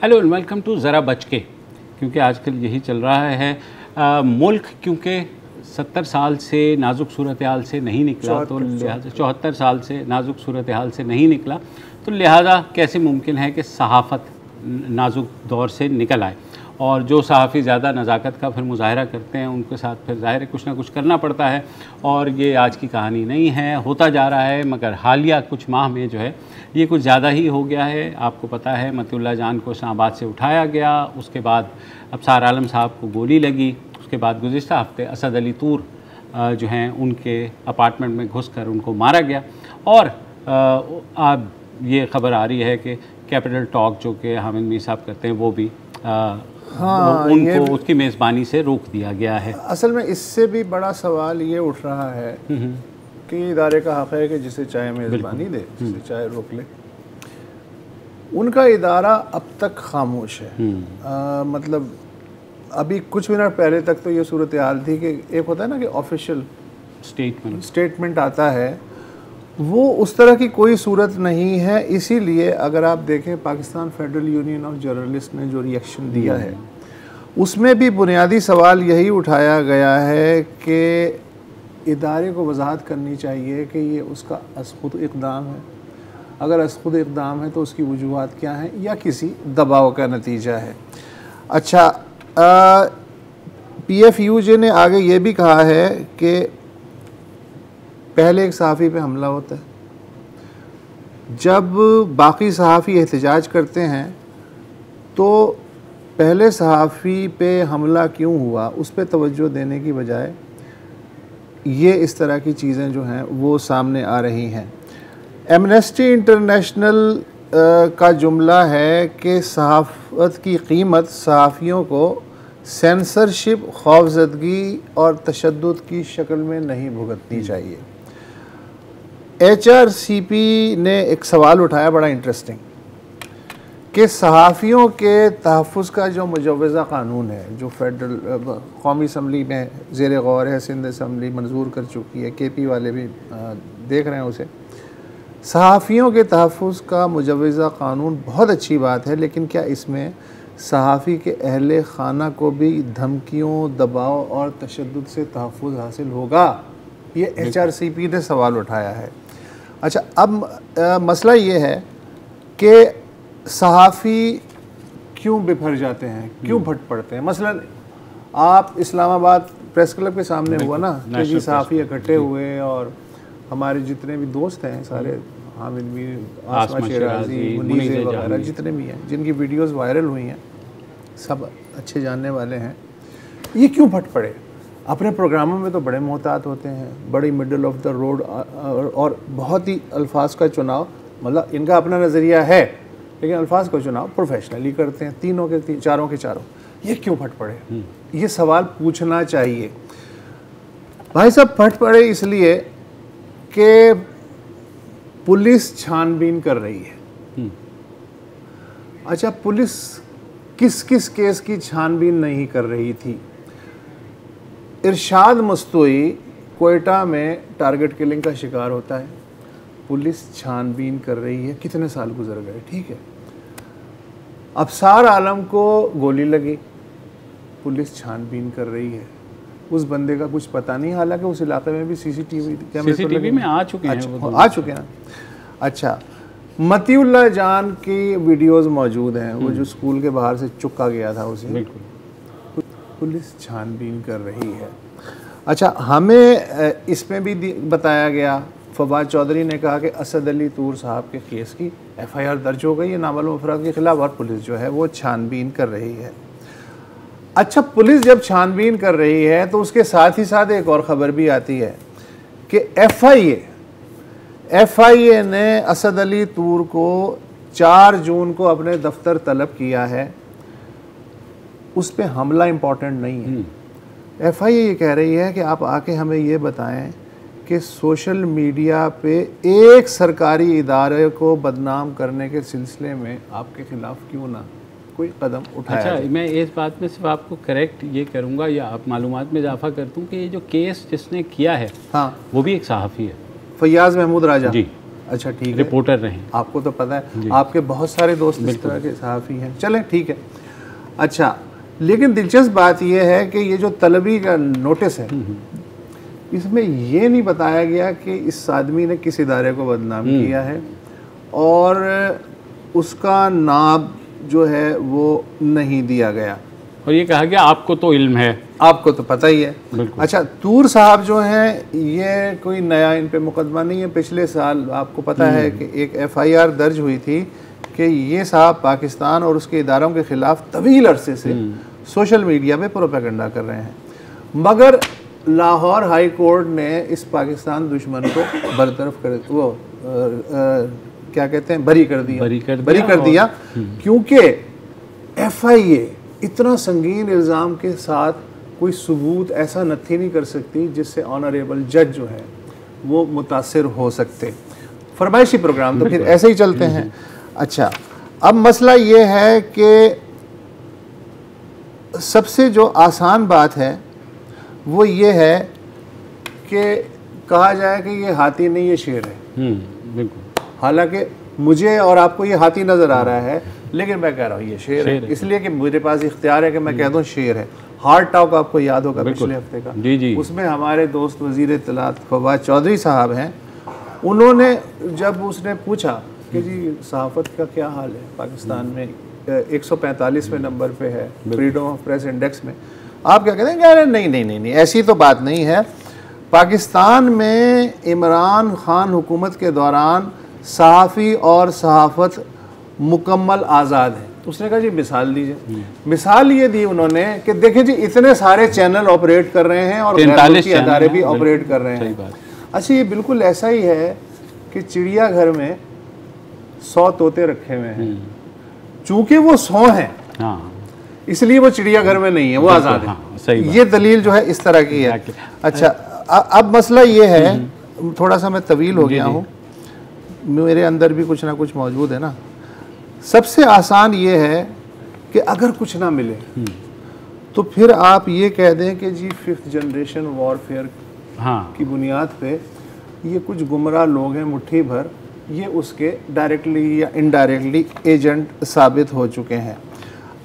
Hello and welcome to ज़रा बच के, क्योंकि आजकल यही चल रहा है। मुल्क क्योंकि 70 साल से नाजुक सूरत हाल से नहीं निकला, तो लिहाजा 74 साल से नाजुक सूरत हाल से नहीं निकला, तो लिहाजा कैसे मुमकिन है कि सहाफ़त नाजुक दौर से निकल आए। और जो सहाफ़ी ज़्यादा नज़ाकत का फिर मुज़ाहरा करते हैं, उनके साथ फिर ज़ाहिर है कुछ ना कुछ करना पड़ता है। और ये आज की कहानी नहीं है, होता जा रहा है, मगर हालिया कुछ माह में जो है ये कुछ ज़्यादा ही हो गया है। आपको पता है मतीउल्लाह जान को इस्लामाबाद से उठाया गया, उसके बाद अबसार आलम साहब को गोली लगी, उसके बाद गुज़िश्ता हफ्ते असद अली तूर जो हैं उनके अपार्टमेंट में घुसकर उनको मारा गया। और अब ये ख़बर आ रही है कि कैपिटल टॉक जो कि हामिद मीर साहब करते हैं वो भी उनको उसकी मेज़बानी से रोक दिया गया है। असल में इससे भी बड़ा सवाल ये उठ रहा है कि इदारे का हक़ है कि जिसे चाहे मेज़बानी दे, जिसे चाहे रोक ले। उनका इदारा अब तक खामोश है। मतलब अभी कुछ मिनट पहले तक तो ये सूरत हाल थी कि एक होता है ना कि ऑफिशियल स्टेटमेंट आता है, वो उस तरह की कोई सूरत नहीं है। इसीलिए अगर आप देखें Pakistan federal union of journalist ने जो रिएक्शन दिया है उसमें भी बुनियादी सवाल यही उठाया गया है कि इदारे को वजाहत करनी चाहिए कि ये उसका अज़-खुद इक़दाम है। अगर अज़-खुद इक़दाम है तो उसकी वजूहात क्या हैं या किसी दबाव का नतीजा है। अच्छा, PFUJ ने आगे ये भी कहा है कि पहले एक सहाफ़ी पे हमला होता है, जब बाकी सहाफ़ी एहतजाज करते हैं तो पहले सहाफ़ी पे हमला क्यों हुआ उस पे तवज्जो देने की बजाय ये इस तरह की चीज़ें जो हैं वो सामने आ रही हैं। एमनेस्टी इंटरनेशनल का जुमला है कि सहाफ़त की कीमत सहाफ़ियों को सेंसरशिप, खौफज़दगी और तशद्दुद की शक्ल में नहीं भुगतनी चाहिए। HRCP ने एक सवाल उठाया बड़ा इंटरेस्टिंग कि सहाफ़ियों के तहफ़्फ़ुज़ का जो मुजव्वज़ा क़ानून है, जो फेडरल कौमी असम्बली में ज़ेर गौर है, सिंध असम्बली मंजूर कर चुकी है, KP वाले भी देख रहे हैं उसे। सहाफ़ियों के तहफ़्फ़ुज़ का मुजव्वज़ा क़ानून बहुत अच्छी बात है, लेकिन क्या इसमें सहाफ़ी के अहले ख़ाना को भी धमकियों, दबाव और तशद्दुद से तहफ़्फ़ुज़ हासिल होगा? ये HRCP ने सवाल उठाया है। अच्छा, अब मसला ये है कि सहाफ़ी क्यों बिफर जाते हैं, क्यों भट पड़ते हैं। मसलन आप इस्लामाबाद प्रेस क्लब के सामने हुआ ना कि जी सहाफ़ी इकट्ठे हुए और हमारे जितने भी दोस्त हैं सारे, हामिद मीर, आसमा शिराज़ी, मुनीज़ वगैरह जितने भी हैं जिनकी वीडियोस वायरल हुई हैं, सब अच्छे जानने वाले हैं। ये क्यों भट पड़े? अपने प्रोग्रामों में तो बड़े मोहतात होते हैं, बड़ी मिडल ऑफ द रोड और बहुत ही अल्फाज का चुनाव, मतलब इनका अपना नज़रिया है लेकिन अल्फाज का चुनाव प्रोफेशनली करते हैं, तीनों के चारों के चारों। ये क्यों फट पड़े? ये सवाल पूछना चाहिए। भाई साहब, फट पड़े इसलिए कि पुलिस छानबीन कर रही है। अच्छा, पुलिस किस किस केस की छानबीन नहीं कर रही थी? इरशाद मस्तोई कोयटा में टारगेट किलिंग का शिकार होता है, पुलिस छानबीन कर रही है, कितने साल गुजर गए, ठीक है। अबसार आलम को गोली लगी, पुलिस छानबीन कर रही है, उस बंदे का कुछ पता नहीं, हालांकि उस इलाके में भी CCTV में आ चुके हैं। अच्छा, आ चुके हैं। अच्छा, मतीउल्लाह जान की वीडियोस मौजूद हैं, वो जो स्कूल के बाहर से चुका गया था उसे, बिल्कुल पुलिस छानबीन कर रही है। अच्छा, हमें इसमें भी बताया गया, फवाद चौधरी ने कहा कि असद अली तूर साहब के केस की FIR दर्ज हो गई है नामालूम अफराद के खिलाफ और पुलिस जो है वो छानबीन कर रही है। अच्छा, पुलिस जब छानबीन कर रही है तो उसके साथ ही साथ एक और ख़बर भी आती है कि FIA ने असद अली तूर को 4 जून को अपने दफ्तर तलब किया है। उस पर हमला इम्पॉर्टेंट नहीं है। FIA ये कह रही है कि आप आके हमें ये बताएं कि सोशल मीडिया पे एक सरकारी इदारे को बदनाम करने के सिलसिले में आपके ख़िलाफ़ क्यों ना कोई कदम उठाया। अच्छा, मैं इस बात में सिर्फ आपको करेक्ट ये करूँगा या आप मालूमात में इजाफा कर दूँ कि ये जो केस जिसने किया है, हाँ, वो भी एक सहाफ़ी है, फैयाज़ महमूद राजा। जी, अच्छा ठीक है, रिपोर्टर रहे। आपको तो पता है, आपके बहुत सारे दोस्त इस तरह के सहाफ़ी हैं, चलें ठीक है। अच्छा, लेकिन दिलचस्प बात यह है कि ये जो तलबी का नोटिस है, इसमें ये नहीं बताया गया कि इस आदमी ने किस इदारे को बदनाम किया है, और उसका नाम जो है वो नहीं दिया गया, और ये कहा गया आपको तो इल्म है, आपको तो पता ही है। अच्छा, तूर साहब जो हैं, ये कोई नया इन पे मुकदमा नहीं है। पिछले साल आपको पता है कि एक FIR दर्ज हुई थी कि ये साहब पाकिस्तान और उसके इदारों के ख़िलाफ़ तवील अरसे से सोशल मीडिया पे प्रोपेगेंडा कर रहे हैं, मगर लाहौर हाई कोर्ट ने इस पाकिस्तान दुश्मन को बरतरफ कर क्या कहते हैं, बरी कर दिया क्योंकि FIA इतना संगीन इल्ज़ाम के साथ कोई सबूत ऐसा नथी नहीं कर सकती जिससे ऑनरेबल जज जो है वो मुतासिर हो सकते। फरमाइशी प्रोग्राम तो फिर ऐसे ही चलते हैं। अच्छा, अब मसला ये है कि सबसे जो आसान बात है वो ये है कि कहा जाए कि ये हाथी नहीं, ये शेर है। बिल्कुल। हालांकि मुझे और आपको ये हाथी नज़र आ रहा है, लेकिन मैं कह रहा हूँ ये शेर है, इसलिए कि मेरे पास इख्तियार है कि मैं कह दूँ शेर है। हार्ड टॉक आपको याद होगा पिछले हफ्ते का, जी। उसमें हमारे दोस्त वज़ीर इत्तलात फवाद चौधरी साहब हैं, उन्होंने जब उसने पूछा कि जी सहाफ़त का क्या हाल है पाकिस्तान में, 145वें नंबर पे है फ्रीडम ऑफ प्रेस इंडेक्स में, आप क्या कहते हैं? कह रहे नहीं, ऐसी तो बात नहीं है। पाकिस्तान में इमरान खान हुकूमत के दौरान सहाफ़ी और सहाफ़त मुकम्मल आज़ाद है। उसने कहा जी मिसाल दीजिए। मिसाल ये दी उन्होंने कि देखें जी इतने सारे चैनल ऑपरेट कर रहे हैं और गैर अदारे भी ऑपरेट कर रहे हैं। अच्छा, ये बिल्कुल ऐसा ही है कि चिड़ियाघर में 100 तोते रखे हुए हैं, चूंकि वो 100 हैं इसलिए वो चिड़ियाघर में नहीं है, वो आज़ाद है। ये दलील जो है इस तरह की है। अच्छा, अब मसला ये है, थोड़ा सा मैं तवील हो गया हूँ, मेरे अंदर भी कुछ ना कुछ मौजूद है ना। सबसे आसान ये है कि अगर कुछ ना मिले तो फिर आप ये कह दें कि जी 5th जनरेशन वॉरफेयर की बुनियाद पे ये कुछ गुमराह लोग हैं मुट्ठी भर, ये उसके डायरेक्टली या इनडायरेक्टली एजेंट साबित हो चुके हैं।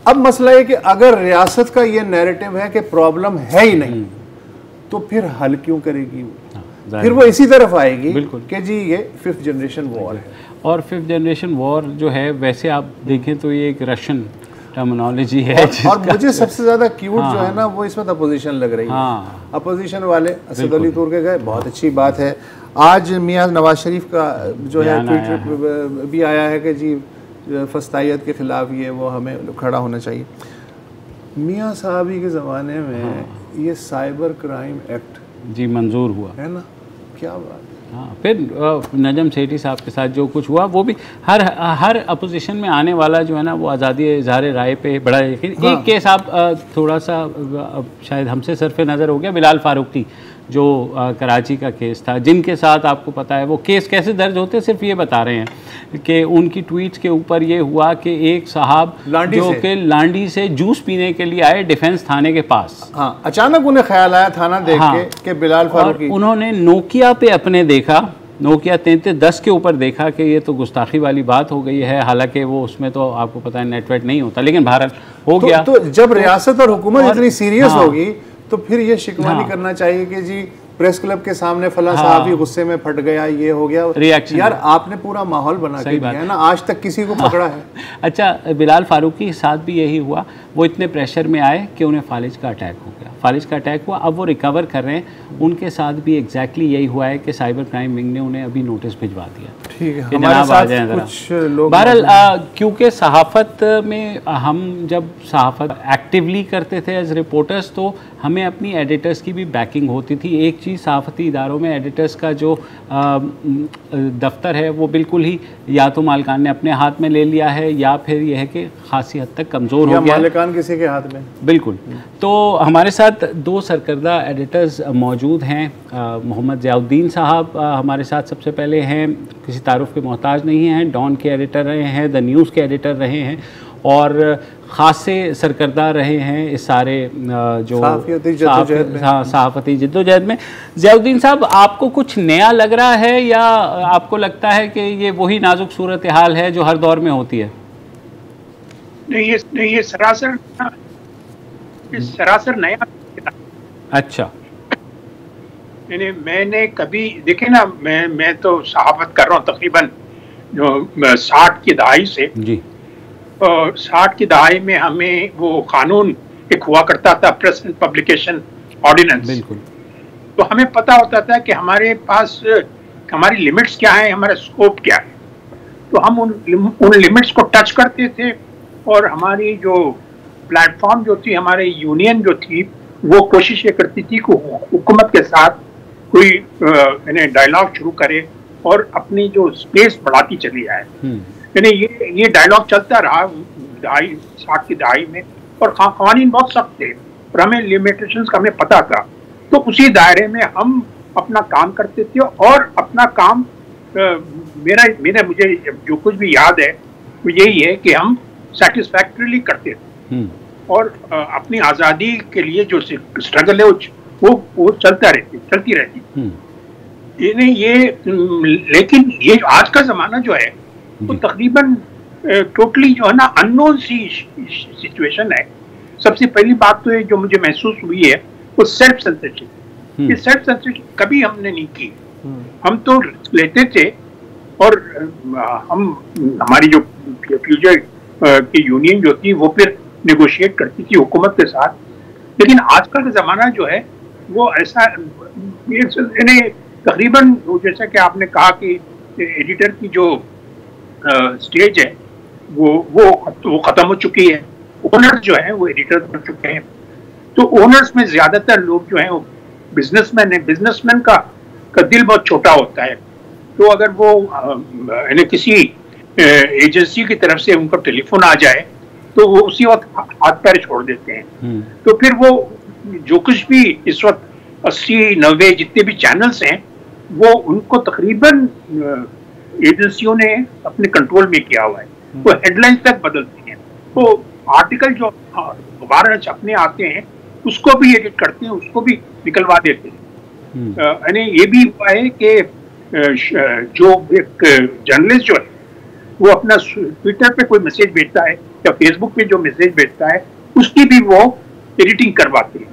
अब मसला है कि अगर रियासत का ये नैरेटिव है कि प्रॉब्लम है ही नहीं, तो फिर हल क्यों करेगी वो? फिर वो इसी तरफ आएगी कि जी ये 5th जनरेशन वॉर है। और 5th जनरेशन वॉर जो है, वैसे आप देखें तो ये एक रशियन टर्मिनोलॉजी है। और मुझे सबसे ज़्यादा क्यूट जो है ना, वो इस वक्त अपोजिशन लग रही है। अपोजिशन वाले असद अली तुर के गए, बहुत अच्छी बात है। आज मियाँ नवाज शरीफ का जो है ट्वीट भी आया है कि जी फस्तायत के ख़िलाफ़ ये वो हमें खड़ा होना चाहिए। मियाँ साहबी के ज़माने में ये साइबर क्राइम एक्ट जी मंजूर हुआ है ना, क्या बात। हाँ, फिर नजम सेठी साहब के साथ जो कुछ हुआ वो भी हर अपोजिशन में आने वाला जो है ना, वो आज़ादी इज़हार राय पे बड़ा यकीन। एक केस आप थोड़ा सा शायद हमसे सरफे नज़र हो गया, बिलाल फारूकी जो कराची का केस था, जिनके साथ आपको पता है वो केस कैसे दर्ज होते, सिर्फ ये बता रहे हैं कि उनकी ट्वीट्स के ऊपर ये हुआ कि एक साहब जो कि लांडी से जूस पीने के लिए आए डिफेंस थाने के पास, अचानक उन्हें ख्याल आया थाना देख के बिलाल फारूकी, उन्होंने नोकिया पे अपने देखा, नोकिया 3310 के ऊपर देखा कि ये तो गुस्ताखी वाली बात हो गई है। हालांकि वो उसमें तो आपको पता है नेटवर्क नहीं होता, लेकिन बहरहाल हो गया। तो जब रियासत और हुकूमत इतनी सीरियस होगी तो फिर ये शिकवा नहीं करना चाहिए कि जी प्रेस क्लब के सामने फला साहब ही गुस्से में फट गया, ये हो गया रिएक्शन। यार आपने पूरा माहौल बना के दिया है ना, आज तक किसी को पकड़ा है। अच्छा, बिलाल फारूकी के साथ भी यही हुआ, वो इतने प्रेशर में आए कि उन्हें फालिज का अटैक हो गया। फालिज का अटैक हुआ, अब वो रिकवर कर रहे हैं। उनके साथ भी एग्जैक्टली यही हुआ है कि साइबर क्राइम विंग ने उन्हें अभी नोटिस भिजवा दिया। ठीक है, हमारे साथ कुछ लोग बहरहाल क्योंकि सहाफ़त में हम जब सहाफ़त एक्टिवली करते थे एज रिपोर्टर्स, तो हमें अपनी एडिटर्स की भी बैकिंग होती थी। एक चीज़ सहाफ़ती इदारों में एडिटर्स का जो दफ्तर है वो बिल्कुल ही या तो मालिकान ने अपने हाथ में ले लिया है, या फिर यह है कि खासी हद तक कमज़ोर हो गया, मालिकान किसी के हाथ में। बिल्कुल। तो हमारे साथ 2 सरकर्दा एडिटर्स मौजूद हैं। मोहम्मद ज़ियाउद्दीन साहब हमारे साथ सबसे पहले हैं, किसी तारुफ के मोहताज नहीं हैं, डॉन के एडिटर रहे हैं, द न्यूज़ के एडिटर रहे हैं, और ख़ासे सरकर्दा रहे हैं इस सारे जो सहाफ़ती जद्दोजहद में। ज़ियाउद्दीन साहब, आपको कुछ नया लग रहा है या आपको लगता है कि ये वही नाजुक सूरत हाल है जो हर दौर में होती है? नहीं, ये सरासर नया। अच्छा, मैंने कभी देखे ना, मैं तो सहाफत कर रहा हूँ तकरीबन 60 की दहाई से जी। 60 की दहाई में हमें वो कानून एक हुआ करता था, प्रेस एंड पब्लिकेशन ऑर्डिनेंस। बिल्कुल। तो हमें पता होता था कि हमारे पास हमारी लिमिट्स क्या है, हमारा स्कोप क्या है। तो हम उन लिमिट्स को टच करते थे और हमारी जो प्लेटफॉर्म जो थी, हमारे यूनियन जो थी, वो कोशिश ये करती थी कि हुकूमत के साथ कोई डायलॉग शुरू करे और अपनी जो स्पेस बढ़ाती चली जाए। यानी ये डायलॉग चलता रहा 60 की दहाई में, और कानून बहुत सख्त थे और हमें लिमिटेशंस का हमें पता था। तो उसी दायरे में हम अपना काम करते थे और अपना काम मुझे जो कुछ भी याद है वो यही है कि हम सेटिस्फैक्टरीली करते थे और अपनी आज़ादी के लिए जो स्ट्रगल है वो चलती रहती। लेकिन ये आज का ज़माना जो है वो तकरीबन टोटली जो है ना अननोन सी सिचुएशन है। सबसे पहली बात तो ये जो मुझे महसूस हुई है वो सेल्फ सेंसरशिप। ये सेल्फ सेंसरशिप कभी हमने नहीं की। हम तो लेते थे और हमारी जो फ्यूचर की यूनियन जो थी वो फिर नेगोशिएट करती थी हुकूमत के साथ। लेकिन आजकल का ज़माना जो है वो ऐसा तकरीबन जैसा कि आपने कहा कि एडिटर की जो स्टेज है वो ख़त्म हो चुकी है। ओनर्स जो है वो एडिटर बन चुके हैं। तो ओनर्स में ज़्यादातर लोग जो हैं वो बिजनेसमैन है। बिजनेसमैन का दिल बहुत छोटा होता है। तो अगर वो किसी एजेंसी की तरफ से उनका टेलीफोन आ जाए तो वो उसी वक्त हाथ पैर छोड़ देते हैं। तो फिर वो जो कुछ भी इस वक्त 80-90 जितने भी चैनल्स हैं वो उनको तकरीबन एजेंसियों ने अपने कंट्रोल में किया हुआ है। वो हेडलाइंस तक बदलती हैं। तो आर्टिकल जो दोबारा छपने आते हैं उसको भी एडिट करते हैं, उसको भी निकलवा देते हैं। यानी ये भी हुआ है कि जो एक जर्नलिस्ट जो है वो अपना ट्विटर पे कोई मैसेज भेजता है या फेसबुक पे जो मैसेज भेजता है उसकी भी वो एडिटिंग करवाते हैं।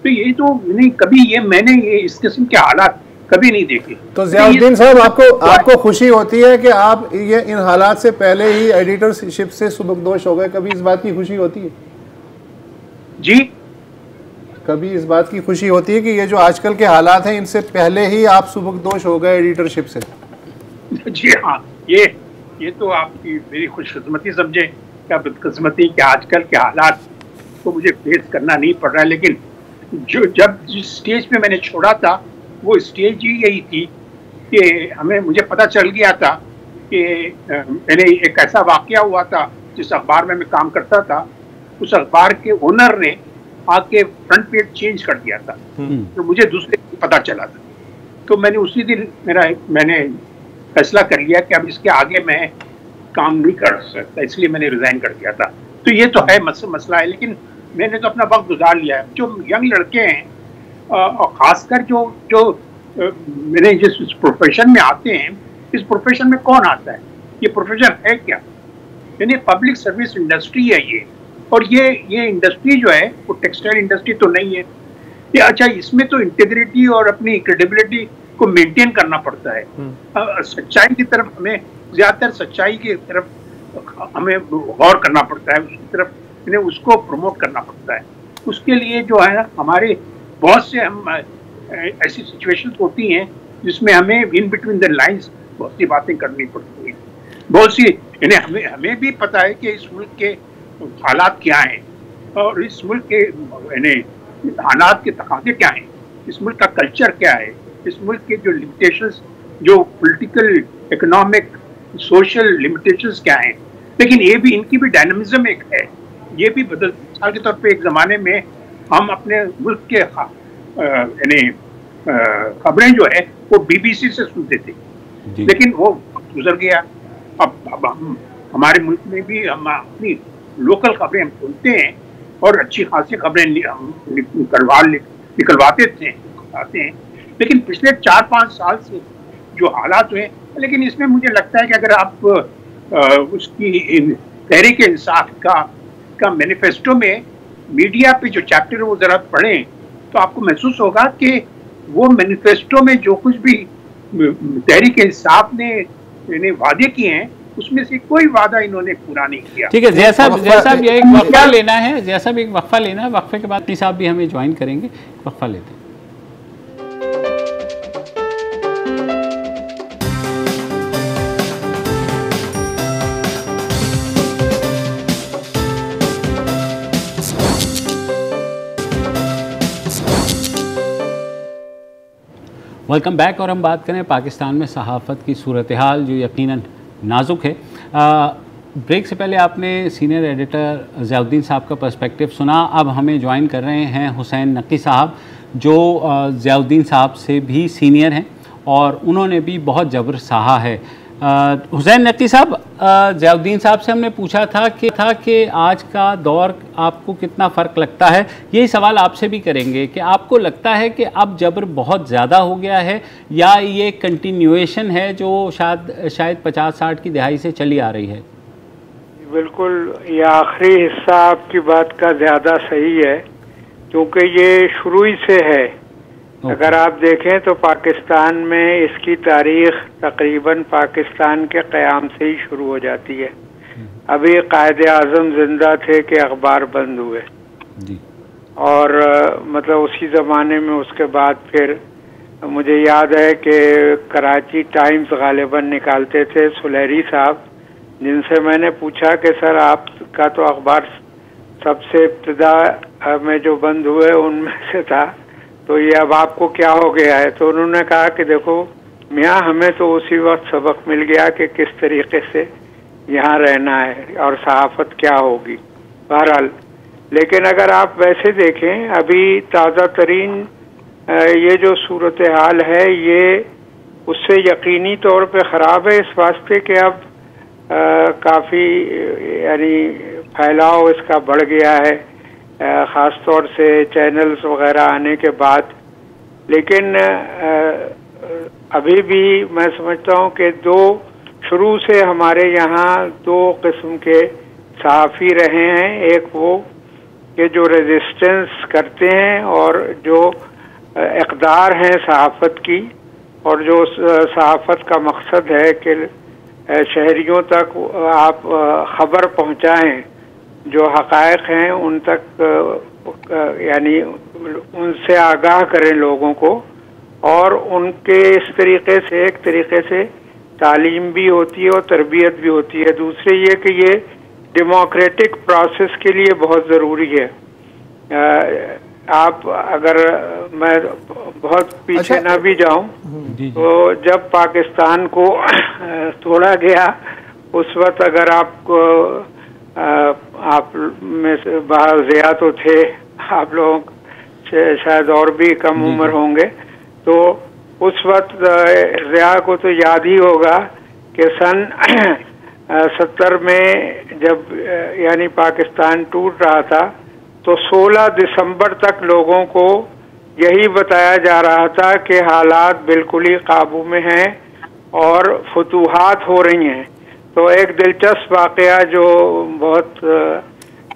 तो ये तो नहीं, कभी मैंने इस किस्म के हालात कभी नहीं देखे। तो ज़ियाउद्दीन साहब, आपको खुशी होती है कि आप ये इन हालात से पहले ही एडिटरशिप से सुबकदोश हो गए? कभी इस बात की खुशी होती है? जी, कभी इस बात की खुशी होती है कि ये जो आजकल के हालात हैं इनसे पहले ही आप सुबकदोश हो गए एडिटरशिप से? जी हाँ, ये तो आपकी मेरी खुशकिस्मती समझे क्या बदकिस्मती कि आजकल के हालात को मुझे फेस करना नहीं पड़ रहा है। लेकिन जिस स्टेज पे मैंने छोड़ा था वो स्टेज ही यही थी कि मुझे पता चल गया था कि मैंने एक ऐसा वाकया हुआ था जिस अखबार में मैं काम करता था, उस अखबार के ओनर ने आके फ्रंट पेज चेंज कर दिया था। तो मुझे दूसरे दिन पता चला था। तो मैंने उसी दिन मैंने फैसला कर लिया कि अब इसके आगे मैं काम नहीं कर सकता, इसलिए मैंने रिजाइन कर दिया था। तो ये तो है मसला है, लेकिन मैंने तो अपना वक्त गुजार लिया है। जो यंग लड़के हैं और ख़ासकर जो मेरे जिस प्रोफेशन में आते हैं, इस प्रोफेशन में कौन आता है, ये प्रोफेशन है क्या? यानी पब्लिक सर्विस इंडस्ट्री है ये। और ये इंडस्ट्री जो है वो टेक्सटाइल इंडस्ट्री तो नहीं है ये। अच्छा, इसमें तो इंटीग्रिटी और अपनी क्रेडिबिलिटी को मेंटेन करना पड़ता है। सच्चाई की तरफ हमें ज़्यादातर सच्चाई की तरफ हमें गौर करना पड़ता है, उसकी तरफ उसको प्रमोट करना पड़ता है। उसके लिए जो है हमारे बहुत से ऐसी सिचुएशंस होती हैं जिसमें हमें इन बिटवीन द लाइंस बहुत सी बातें करनी पड़ती हैं। बहुत सी हमें भी पता है कि इस मुल्क के हालात क्या हैं और इस मुल्क के हालात के तकाज़े क्या हैं, इस मुल्क का कल्चर क्या है, इस मुल्क के जो लिमिटेशंस, जो पॉलिटिकल, इकोनॉमिक, सोशल लिमिटेशंस क्या हैं। लेकिन ये भी, इनकी भी डायनामिज्म एक है। ये भी बदल, मिसाल के तौर पे एक ज़माने में हम अपने मुल्क के खबरें जो है वो BBC से सुनते थे, लेकिन वो गुजर गया। अब हम हमारे मुल्क में भी हम अपनी लोकल खबरें हम सुनते हैं और अच्छी खासी खबरें निकलवाते थे आते हैं, लेकिन पिछले 4-5 साल से जो हालात हुए, लेकिन इसमें मुझे लगता है कि अगर आप उसकी तहरीक इंसाफ का मैनिफेस्टो में मीडिया पे जो चैप्टर है वो जरा पढ़ें तो आपको महसूस होगा कि वो मैनिफेस्टो में जो कुछ भी तहरीक इंसाफ ने वादे किए हैं उसमें से कोई वादा इन्होंने पूरा नहीं किया। ठीक है, जैसा भी एक वक्फा लेना है, जैसा भी एक वक्फा लेना है, वक्फे के बाद साहब भी हमें ज्वाइन करेंगे, वक्फा लेते हैं। Welcome back. और हम बात करें पाकिस्तान में सहाफ़त की सूरत हाल जो यकीनन नाजुक है। ब्रेक से पहले आपने सीनियर एडिटर ज़ियाउद्दीन साहब का पर्सपेक्टिव सुना। अब हमें ज्वाइन कर रहे हैं हुसैन नकी साहब जो ज़ियाउद्दीन साहब से भी सीनियर हैं और उन्होंने भी बहुत जबर सहा है। हुसैन नकी साहब, ज़ियाउद्दीन साहब से हमने पूछा था कि आज का दौर आपको कितना फ़र्क लगता है। यही सवाल आपसे भी करेंगे कि आपको लगता है कि अब जबर बहुत ज़्यादा हो गया है या ये कंटिन्यूएशन है जो शायद 50-60 की दहाई से चली आ रही है? बिल्कुल, ये आखिरी हिस्सा आपकी बात का ज़्यादा सही है क्योंकि ये शुरू ही से है। अगर आप देखें तो पाकिस्तान में इसकी तारीख तकरीबन पाकिस्तान के क़याम से ही शुरू हो जाती है। अभी कायदे आज़म जिंदा थे कि अखबार बंद हुए जी। और मतलब उसी ज़माने में उसके बाद फिर मुझे याद है कि कराची टाइम्स गालिबन निकालते थे सुलेरी साहब, जिनसे मैंने पूछा कि सर आपका तो अखबार सबसे इब्तिदा में जो बंद हुए उनमें से था, तो ये अब आपको क्या हो गया है? तो उन्होंने कहा कि देखो मियाँ, हमें तो उसी वक्त सबक मिल गया कि किस तरीके से यहाँ रहना है और सहाफ़त क्या होगी। बहरहाल, लेकिन अगर आप वैसे देखें अभी ताज़ा तरीन ये जो सूरत हाल है ये उससे यकीनी तौर पे ख़राब है, इस वास्ते कि अब काफ़ी यानी फैलाव इसका बढ़ गया है, ख़ास तौर से चैनल्स वगैरह आने के बाद। लेकिन अभी भी मैं समझता हूँ कि शुरू से हमारे यहाँ दो किस्म के सहाफ़ी रहे हैं। एक वो कि जो रेजिस्टेंस करते हैं और जो इक़दार हैं सहाफ़त की, और जो सहाफ़त का मकसद है कि शहरियों तक आप ख़बर पहुँचाएँ, जो हक़ाइक़ हैं उन तक यानी उनसे आगाह करें लोगों को, और उनके इस तरीके से एक तरीके से तालीम भी होती है और तरबियत भी होती है। दूसरे ये कि ये डेमोक्रेटिक प्रोसेस के लिए बहुत ज़रूरी है। आप अगर मैं बहुत पीछे ना भी जाऊं तो जब पाकिस्तान को तोड़ा गया उस वक्त अगर आप में से बाहर ज़िया तो थे, आप लोग शायद और भी कम उम्र होंगे, तो उस वक्त ज़िया को तो याद ही होगा कि सन 70 में जब यानी पाकिस्तान टूट रहा था तो 16 दिसंबर तक लोगों को यही बताया जा रहा था कि हालात बिल्कुल ही काबू में हैं और फतूहात हो रही हैं। तो एक दिलचस्प वाक़या जो बहुत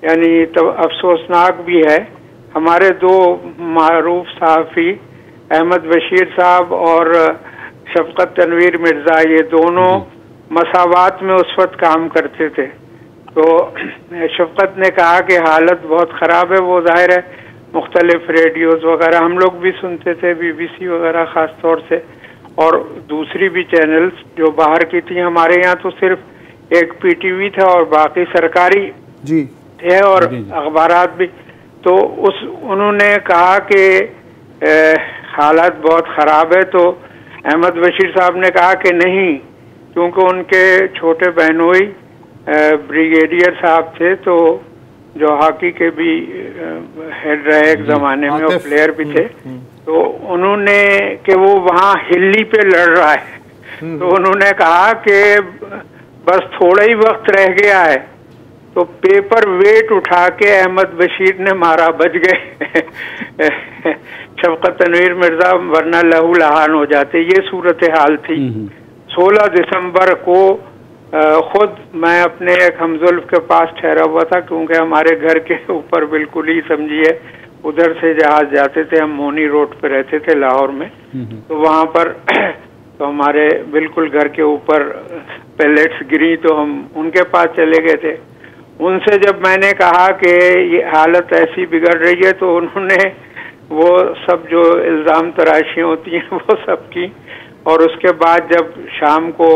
यानी अफसोसनाक भी है, हमारे दो मारूफ सहाफ़ी अहमद बशीर साहब और शफ़क़त तनवीर मिर्ज़ा, ये दोनों मसावात में उस वक्त काम करते थे। तो शफ़क़त ने कहा कि हालत बहुत ख़राब है। वो ज़ाहिर है मुख्तलिफ रेडियोज़ वगैरह हम लोग भी सुनते थे, BBC वगैरह ख़ास तौर से, और दूसरी भी चैनल्स जो बाहर की थी। हमारे यहाँ तो सिर्फ एक PTV था और बाकी सरकारी जी थे और अखबारात भी। तो उन्होंने कहा कि हालत बहुत ख़राब है। तो अहमद बशीर साहब ने कहा कि नहीं, क्योंकि उनके छोटे बहनोई ब्रिगेडियर साहब थे, तो जो हॉकी के भी हेड रहे एक ज़माने में और प्लेयर भी थे, तो उन्होंने कि वो वहाँ हिल्ली पे लड़ रहा है, तो उन्होंने कहा कि बस थोड़ा ही वक्त रह गया है। तो पेपर वेट उठा के अहमद बशीर ने मारा, बच गए शफकत तनवीर मिर्जा, वरना लहू लहान हो जाते। ये सूरत हाल थी। 16 दिसंबर को खुद मैं अपने एक हमजुल्फ के पास ठहरा हुआ था, क्योंकि हमारे घर के ऊपर बिल्कुल ही समझिए उधर से जहाज जाते थे, हम मोनी रोड पे रहते थे लाहौर में, तो वहाँ पर तो हमारे बिल्कुल घर के ऊपर पैलेट्स गिरी, तो हम उनके पास चले गए थे। उनसे जब मैंने कहा कि ये हालत ऐसी बिगड़ रही है, तो उन्होंने वो सब जो इल्ज़ाम तराशियाँ होती हैं वो सब की, और उसके बाद जब शाम को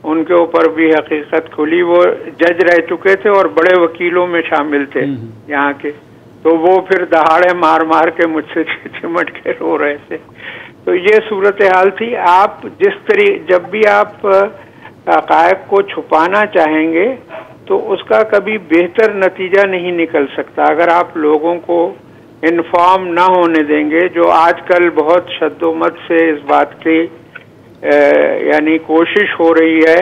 उनके ऊपर भी हकीकत खुली, वो जज रह चुके थे और बड़े वकीलों में शामिल थे यहाँ के, तो वो फिर दहाड़े मार मार के मुझसे चिमट के रो रहे थे। तो ये सूरत हाल थी। आप जब भी आप हक़ाइक़ को छुपाना चाहेंगे तो उसका कभी बेहतर नतीजा नहीं निकल सकता। अगर आप लोगों को इन्फॉर्म ना होने देंगे, जो आजकल बहुत शद्दोमत से इस बात की यानी कोशिश हो रही है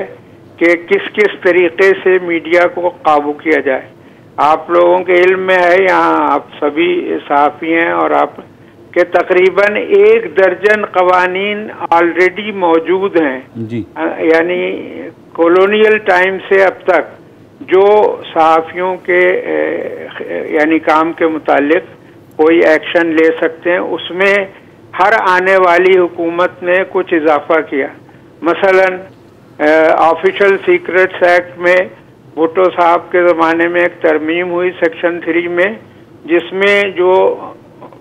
कि किस किस तरीके से मीडिया को काबू किया जाए। आप लोगों के इल्म में है, यहाँ आप सभी सहाफ़ी हैं और आप के तकरीबन 1 दर्जन कवानीन ऑलरेडी मौजूद हैं जी। यानी कॉलोनियल टाइम से अब तक जो सहाफ़ियों के यानी काम के मुतालिक कोई एक्शन ले सकते हैं, उसमें हर आने वाली हुकूमत ने कुछ इजाफा किया। मसलन ऑफिशियल सीक्रेट्स एक्ट में भुट्टो साहब के ज़माने में एक तरमीम हुई सेक्शन 3 में, जिसमें जो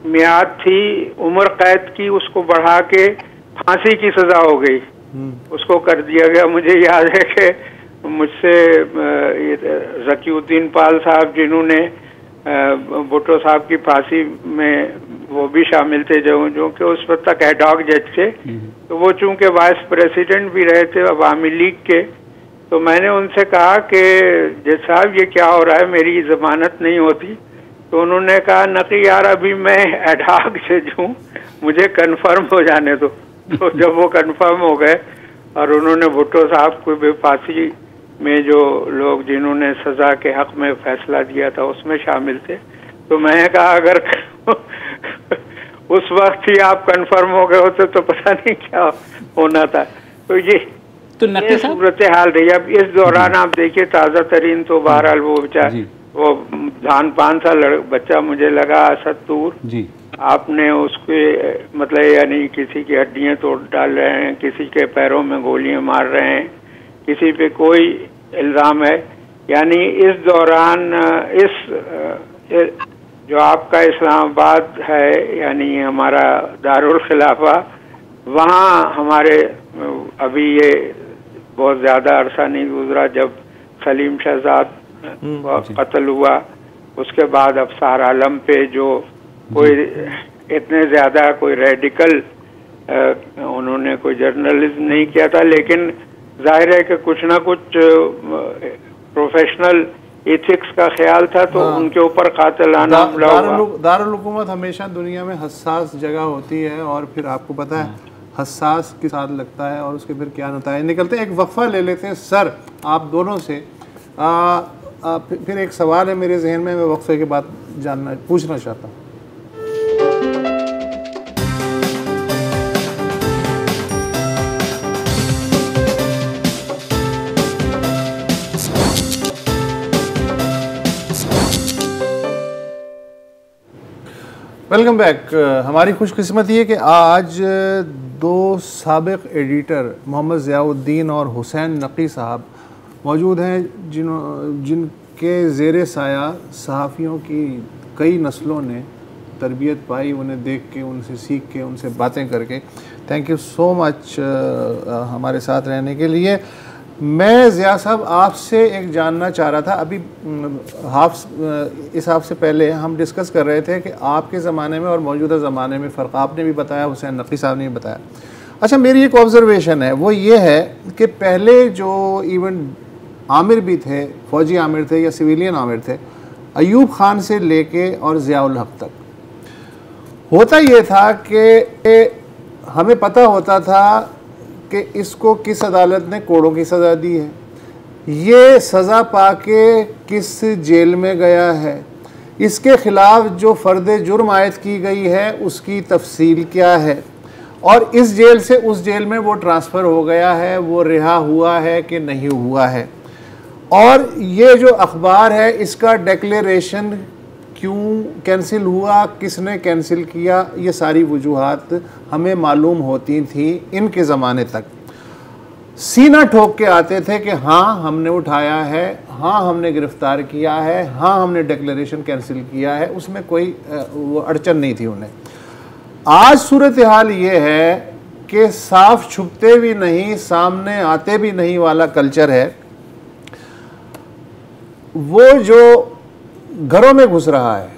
मियाद थी उम्र कैद की, उसको बढ़ा के फांसी की सज़ा हो गई, उसको कर दिया गया। मुझे याद है कि मुझसे ज़कीउद्दीन पाल साहब, जिन्होंने भुट्टो साहब की फांसी में वो भी शामिल थे, जो कि उस वक्त तक एडॉक जज थे, तो वो चूंकि वाइस प्रेसिडेंट भी रहे थे अवामी लीग के, तो मैंने उनसे कहा कि जज साहब ये क्या हो रहा है, मेरी जमानत नहीं होती। तो उन्होंने कहा नकी यार, अभी मैं एडॉक जज हूँ, मुझे कन्फर्म हो जाने दो। तो जब वो कन्फर्म हो गए और उन्होंने भुट्टो साहब को भी फांसी में जो लोग जिन्होंने सजा के हक में फैसला दिया था उसमें शामिल थे, तो मैंने कहा अगर उस वक्त ही आप कंफर्म हो गए होते तो पता नहीं क्या होना था। तो ये सूरत हाल रही। अब इस दौरान आप देखिए ताज़ा तरीन तो बहरहाल वो बेचारा वो धान 5 साल बच्चा मुझे लगा असदूर जी, आपने उसके मतलब यानी किसी की हड्डियां तोड़ डाल रहे हैं, किसी के पैरों में गोलियां मार रहे हैं, किसी पे कोई इल्ज़ाम है। यानी इस दौरान जो आपका इस्लामाबाद है यानी हमारा दारुल खिलाफा, वहाँ हमारे अभी ये बहुत ज़्यादा अरसा नहीं गुजरा जब सलीम शहजाद कत्ल हुआ, उसके बाद अफसार आलम पे जो कोई इतने ज़्यादा कोई रेडिकल उन्होंने कोई जर्नलिज्म नहीं किया था, लेकिन जाहिर है कि कुछ ना कुछ प्रोफेशनल एथिक्स का ख्याल था, तो उनके ऊपर कातिलाना हमला हुआ। दारुल हुकूमत हमेशा दुनिया में हसास जगह होती है, और फिर आपको पता है हसास के साथ लगता है और उसके फिर क्या होता है। निकलते हैं, एक वक्फा ले लेते हैं सर आप दोनों से। फिर एक सवाल है मेरे जहन में, मैं वक्फे के बाद पूछना चाहता हूँ। Welcome back. हमारी खुशकिस्मती है कि आज 2 साबिक एडिटर मोहम्मद ज़ियाउद्दीन और हुसैन नकी साहब मौजूद हैं, जिनके ज़ेरे साया सहाफ़ियों की कई नस्लों ने तरबियत पाई, उन्हें देख के, उनसे सीख के, उनसे बातें करके। थैंक यू सो मच हमारे साथ रहने के लिए। मैं ज़िया साहब आपसे एक जानना चाह रहा था, अभी इस हाफ से पहले हम डिस्कस कर रहे थे कि आपके ज़माने में और मौजूदा ज़माने में फ़र्क आपने भी बताया, हुसैन नकी साहब ने भी बताया। अच्छा, मेरी एक ऑब्ज़र्वेशन है, वो ये है कि पहले जो इवन आमिर भी थे, फ़ौजी आमिर थे या सिविलियन आमिर थे, अयूब ख़ान से लेके और ज़ियाउल हक़ तक, होता ये था कि हमें पता होता था कि इसको किस अदालत ने कोड़ों की सज़ा दी है, ये सज़ा पाके किस जेल में गया है, इसके ख़िलाफ़ जो फ़र्द जुर्म आयद की गई है उसकी तफसील क्या है, और इस जेल से उस जेल में वो ट्रांसफ़र हो गया है, वो रिहा हुआ है कि नहीं हुआ है, और ये जो अखबार है इसका डिक्लेरेशन क्यों कैंसिल हुआ, किसने कैंसिल किया, ये सारी वजूहात हमें मालूम होती थी इनके ज़माने तक। सीना ठोक के आते थे कि हाँ हमने उठाया है, हाँ हमने गिरफ़्तार किया है, हाँ हमने डिक्लेरेशन कैंसिल किया है, उसमें कोई वो अड़चन नहीं थी उन्हें। आज सूरत हाल ये है कि साफ छुपते भी नहीं, सामने आते भी नहीं वाला कल्चर है। वो जो घरों में घुस रहा है,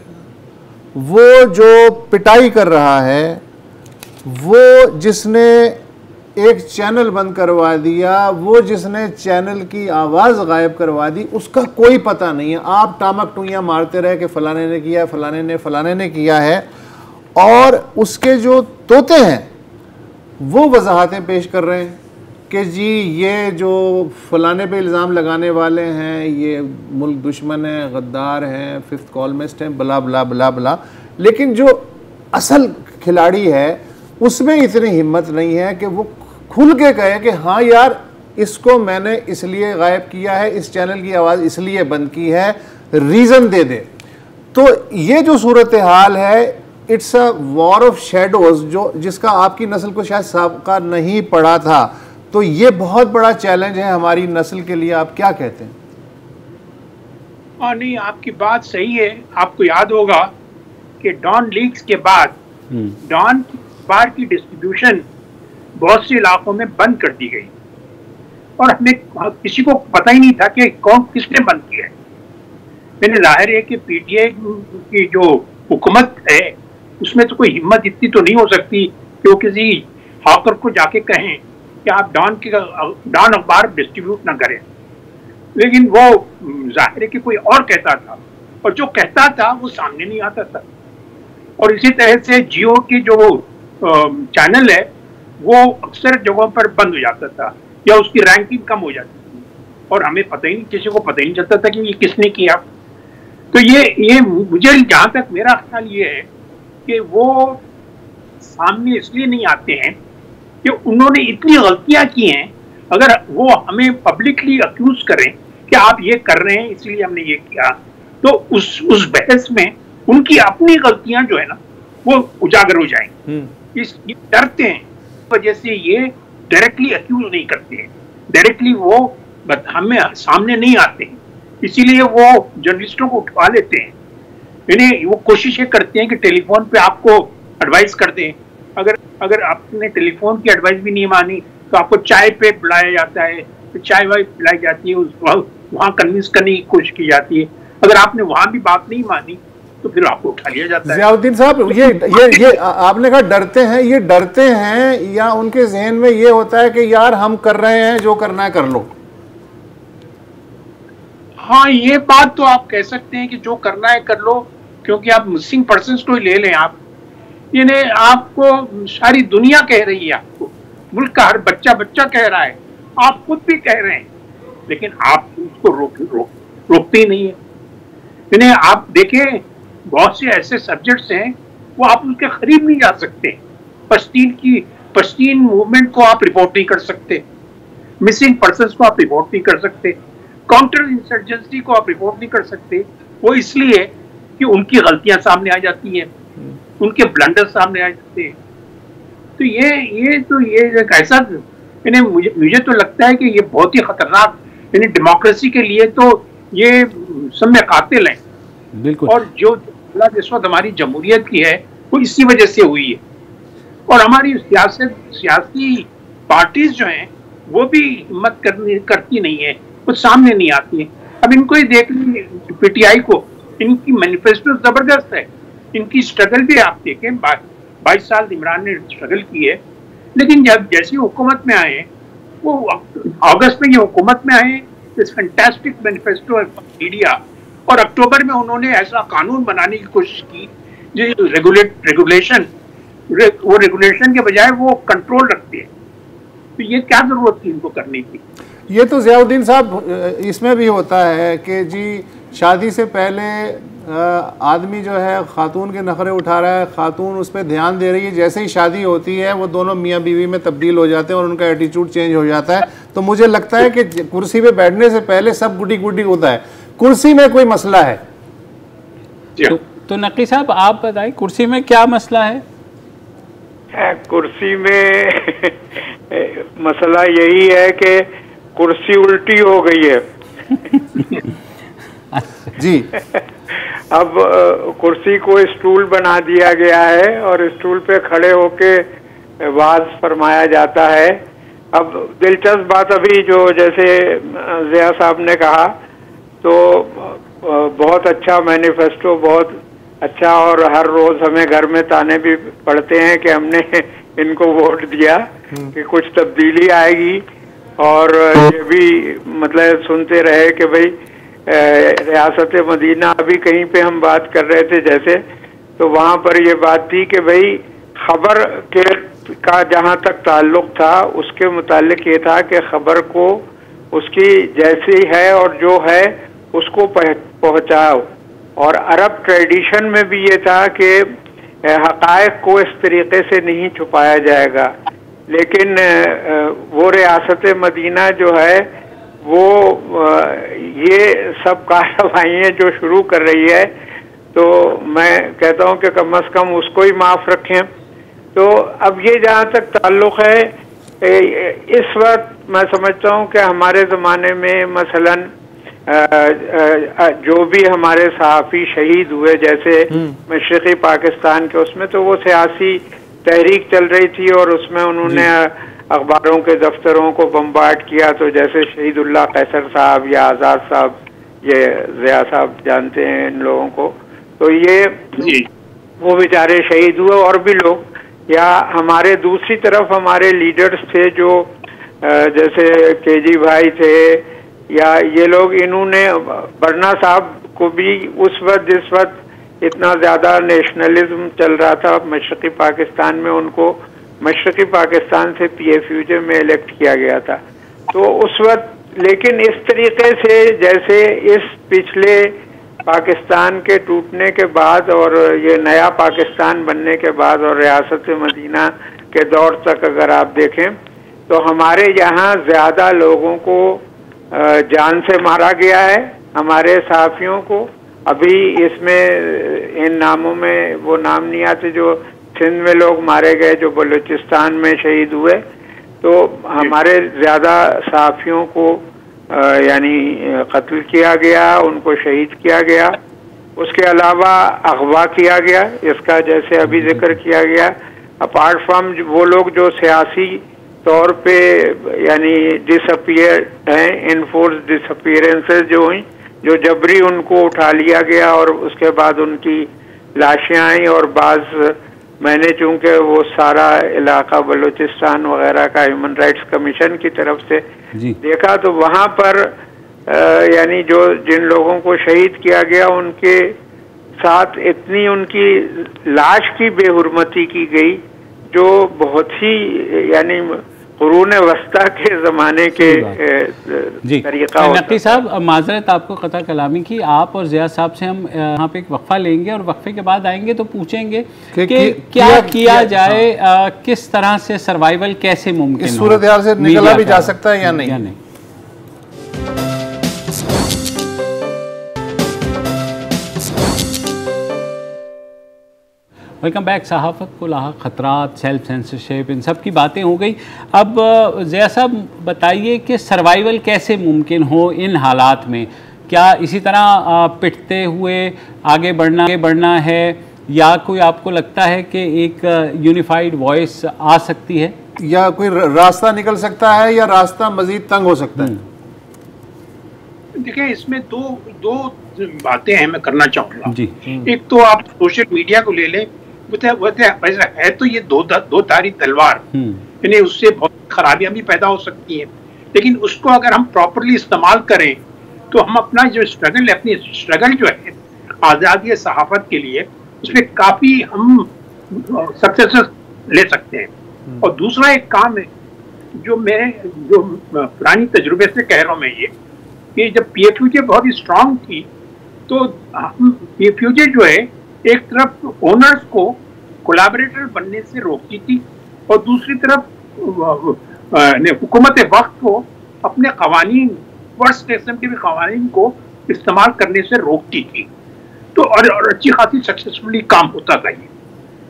वो जो पिटाई कर रहा है, वो जिसने एक चैनल बंद करवा दिया, वो जिसने चैनल की आवाज़ गायब करवा दी, उसका कोई पता नहीं है। आप टामक टुइयाँ मारते रहे कि फ़लाने ने किया, फ़लाने ने किया है, और उसके जो तोते हैं वो वजाहतें पेश कर रहे हैं कि जी ये जो फ़लाने पे इल्ज़ाम लगाने वाले हैं ये मुल्क दुश्मन है, गद्दार हैं, फिफ्थ कॉलमिस्ट हैं, बला बला बला बला। लेकिन जो असल खिलाड़ी है उसमें इतनी हिम्मत नहीं है कि वो खुल के कहे कि हाँ यार इसको मैंने इसलिए गायब किया है, इस चैनल की आवाज़ इसलिए बंद की है, रीज़न दे दे। तो ये जो सूरत हाल है, it's a war of shadows, जो जिसका आपकी नस्ल को शायद साबका नहीं पड़ा था। तो ये बहुत बड़ा चैलेंज है हमारी नस्ल के लिए। आप क्या कहते हैं? नहीं, आपकी बात सही है। आपको याद होगा कि डॉन लीक्स के बाद डॉन बार की डिस्ट्रीब्यूशन बहुत से इलाकों में बंद कर दी गई, और हमें किसी को पता ही नहीं था कि कौन किसने बंद किया है। मैंने जाहिर है कि पीटीआई की जो हुकूमत है उसमें तो कोई हिम्मत इतनी तो नहीं हो सकती कि वो किसी हॉकर को जाके कहें कि आप डॉन अखबार डिस्ट्रीब्यूट ना करें। लेकिन वो जाहिर है कि कोई और कहता था, और जो कहता था वो सामने नहीं आता था। और इसी तरह से जियो की जो चैनल है वो अक्सर जगहों पर बंद हो जाता था या उसकी रैंकिंग कम हो जाती थी, और हमें पता ही नहीं, किसी को पता ही नहीं चलता था कि ये किसने किया। तो ये मुझे जहाँ तक मेरा ख्याल ये है कि वो सामने इसलिए नहीं आते हैं कि उन्होंने इतनी गलतियां की हैं। अगर वो हमें पब्लिकली अक्यूज करें कि आप ये कर रहे हैं इसलिए हमने ये किया, तो उस बहस में उनकी अपनी गलतियां जो है ना वो उजागर हो जाएंगी। ये डरते हैं, वजह से ये डायरेक्टली अक्यूज नहीं करते हैं, डायरेक्टली वो हमें सामने नहीं आते हैं, इसीलिए वो जर्नलिस्टों को उठवा लेते हैं। यानी वो कोशिशें करते हैं कि टेलीफोन पे आपको एडवाइस कर दें। अगर आपने टेलीफोन की एडवाइस भी नहीं मानी तो आपको चाय पे बुलाया जाता है, तो चाय वाय पिलाई जाती है, वहाँ कन्विंस करने की कोशिश की जाती है। अगर आपने वहाँ भी बात नहीं मानी तो फिर आपको उठा लिया जाता है। ज़ियाउद्दीन साहब, ये आपने कहा डरते हैं, ये डरते हैं या उनके जहन में ये होता है कि यार हम कर रहे हैं, जो करना है कर लो? हाँ, ये बात तो आप कह सकते हैं कि जो करना है कर लो, क्योंकि आप मिसिंग पर्सन्स को ही ले लें। आप यानी आपको सारी दुनिया कह रही है, आपको मुल्क का हर बच्चा कह रहा है, आप खुद भी कह रहे हैं, लेकिन आप उसको रोकते ही नहीं है। यानी आप देखें, बहुत से ऐसे सब्जेक्ट्स हैं वो आप उसके करीब नहीं जा सकते। पश्तीन मूवमेंट को आप रिपोर्ट नहीं कर सकते, मिसिंग पर्सन्स को आप रिपोर्ट नहीं कर सकते, काउंटर इंसर्जेंसी को आप रिपोर्ट नहीं कर सकते। वो इसलिए कि उनकी गलतियां सामने आ जाती हैं, उनके ब्लंडर सामने आ जाते हैं। तो ये ऐसा, यानी मुझे तो लगता है कि ये बहुत ही खतरनाक, यानी डेमोक्रेसी के लिए तो ये समय कातिल है। बिल्कुल। और जो इस वक्त हमारी जमहूरियत की है वो इसी वजह से हुई है। और हमारी सियासी पार्टीज जो हैं वो भी हिम्मत करती नहीं है, कुछ सामने नहीं आती है। अब इनको ही देख लीजिए, पीटीआई को, इनकी मैनिफेस्टो जबरदस्त है, इनकी स्ट्रगल भी आप देखें, 22 साल इमरान ने स्ट्रगल की है। लेकिन जब जैसी हुकूमत में आए, वो अगस्त में ये हुकूमत में आए, इस फैंटास्टिक मैनिफेस्टो मीडिया, और अक्टूबर में उन्होंने ऐसा कानून बनाने की कोशिश की जो रेगुलेशन के बजाय वो कंट्रोल रखते हैं। तो ये क्या जरूरत थी इनको करने की? ये तो ज़ियाउद्दीन साहब इसमें भी होता है कि जी शादी से पहले आदमी जो है खातून के नखरे उठा रहा है, खातून उस पर ध्यान दे रही है, जैसे ही शादी होती है वो दोनों मियाँ बीवी में तब्दील हो जाते हैं और उनका एटीट्यूड चेंज हो जाता है। तो मुझे लगता है कि कुर्सी पे बैठने से पहले सब गुडी गुडी होता है, कुर्सी में कोई मसला है। तो नकी साहब आप बताइए कुर्सी में क्या मसला है? कुर्सी में मसला यही है कि कुर्सी उल्टी हो गई है। जी अब कुर्सी को स्टूल बना दिया गया है और स्टूल पे खड़े होके वाज फरमाया जाता है। अब दिलचस्प बात अभी जो जैसे ज़िया साहब ने कहा, तो बहुत अच्छा मैनिफेस्टो, बहुत अच्छा, और हर रोज हमें घर में ताने भी पड़ते हैं कि हमने इनको वोट दिया कि कुछ तब्दीली आएगी, और ये भी मतलब सुनते रहे कि भाई रियासत मदीना, अभी कहीं पे हम बात कर रहे थे जैसे, तो वहाँ पर ये बात थी कि भाई खबर के का जहाँ तक ताल्लुक था उसके मुतालिक ये था कि खबर को उसकी जैसी है और जो है उसको पहुँचाओ। और अरब ट्रेडिशन में भी ये था कि हक़ाइक़ को इस तरीके से नहीं छुपाया जाएगा, लेकिन वो रियासत मदीना जो है वो ये सब कार्रवाइयाँ जो शुरू कर रही है, तो मैं कहता हूँ कि कम से कम उसको ही माफ़ रखें। तो अब ये जहाँ तक ताल्लुक़ है, इस वक्त मैं समझता हूँ कि हमारे ज़माने में मसलन जो भी हमारे सहाफ़ी शहीद हुए, जैसे मशरिक़ी पाकिस्तान के उसमें, तो वो सियासी तहरीक चल रही थी और उसमें उन्होंने अखबारों के दफ्तरों को बम्बार्ड किया। तो जैसे शहीदुल्लाह कैसर साहब या आज़ाद साहब, ये ज़िया साहब जानते हैं इन लोगों को, तो ये वो बेचारे शहीद हुए, और भी लोग, या हमारे दूसरी तरफ हमारे लीडर्स थे जो जैसे केजी भाई थे, या ये लोग, इन्होंने बरना साहब को भी उस वक्त जिस वक्त इतना ज़्यादा नेशनलिज्म चल रहा था मशरक़ी पाकिस्तान में, उनको मशरक़ी पाकिस्तान से PFUJ में इलेक्ट किया गया था। तो उस वक्त, लेकिन इस तरीके से जैसे इस पिछले पाकिस्तान के टूटने के बाद और ये नया पाकिस्तान बनने के बाद और रियासत मदीना के दौर तक अगर आप देखें, तो हमारे यहाँ ज़्यादा लोगों को जान से मारा गया है, हमारे सहाफ़ियों को। अभी इसमें इन नामों में वो नाम नहीं आते जो सिंध में लोग मारे गए, जो बलूचिस्तान में शहीद हुए, तो हमारे ज़्यादा सहाफ़ियों को यानी कत्ल किया गया, उनको शहीद किया गया। उसके अलावा अगवा किया गया, इसका जैसे अभी जिक्र किया गया। अपार्ट फ्रॉम वो लोग जो सियासी तौर पे यानी डिसअपियर हैं, इनफोर्स डिसअपियरेंसेस जो हुई, जो जबरी उनको उठा लिया गया और उसके बाद उनकी लाशें आई, और बाज़ मैंने चूंकि वो सारा इलाका बलूचिस्तान वगैरह का ह्यूमन राइट्स कमीशन की तरफ से देखा, तो वहाँ पर यानी जो जिन लोगों को शहीद किया गया उनके साथ इतनी उनकी लाश की बेहुरमती की गई जो बहुत ही यानी कुरून वस्ता के ज़माने के तरीक़ा होता। नक़ी साहब, माज़रत आपको क़ता कलामी की, आप और ज़िया साहब से हम यहाँ पे एक वक्फ़ा लेंगे और वक्फ़े के बाद आएंगे तो पूछेंगे कि क्या किया जाए, किस तरह से सर्वाइवल कैसे मुमकिन, इस सूरत हाल से निकला भी जा सकता है या नहीं। Welcome back. सहाफ़त को लाहक ख़तरात, सेल्फ सेंसरशिप, इन सब की बातें हो गई। अब ज़िया साहब बताइए कि सर्वाइवल कैसे मुमकिन हो इन हालात में? क्या इसी तरह पिटते हुए आगे बढ़ना है, या कोई आपको लगता है कि एक यूनिफाइड वॉइस आ सकती है, या कोई रास्ता निकल सकता है, या रास्ता मज़ीद तंग हो सकता है? देखिए, इसमें दो बातें हैं मैं करना चाहूँगा जी। एक तो आप सोशल मीडिया को ले लें, वैसा है तो ये दो धारी तलवार, यानी उससे बहुत खराबियां भी पैदा हो सकती हैं, लेकिन उसको अगर हम प्रॉपरली इस्तेमाल करें तो हम अपना जो स्ट्रगल है, अपनी स्ट्रगल जो है आज़ादी सहाफ़त के लिए, उसमें काफ़ी हम सक्सेस ले सकते हैं। और दूसरा एक काम है जो पुरानी तजुर्बे से कह रहा हूँ मैं, ये कि जब पीएफयूजे बहुत ही स्ट्रांग थी तो पीएफयूजे जो है एक तरफ ओनर्स को कोलैबोरेटर बनने से रोकती थी और दूसरी तरफ हुकूमत वक्त को अपने कवानीन, फर्स्ट किस्म के भी कवानीन को इस्तेमाल करने से रोकती थी। तो और अच्छी खासी सक्सेसफुली काम होता था ये।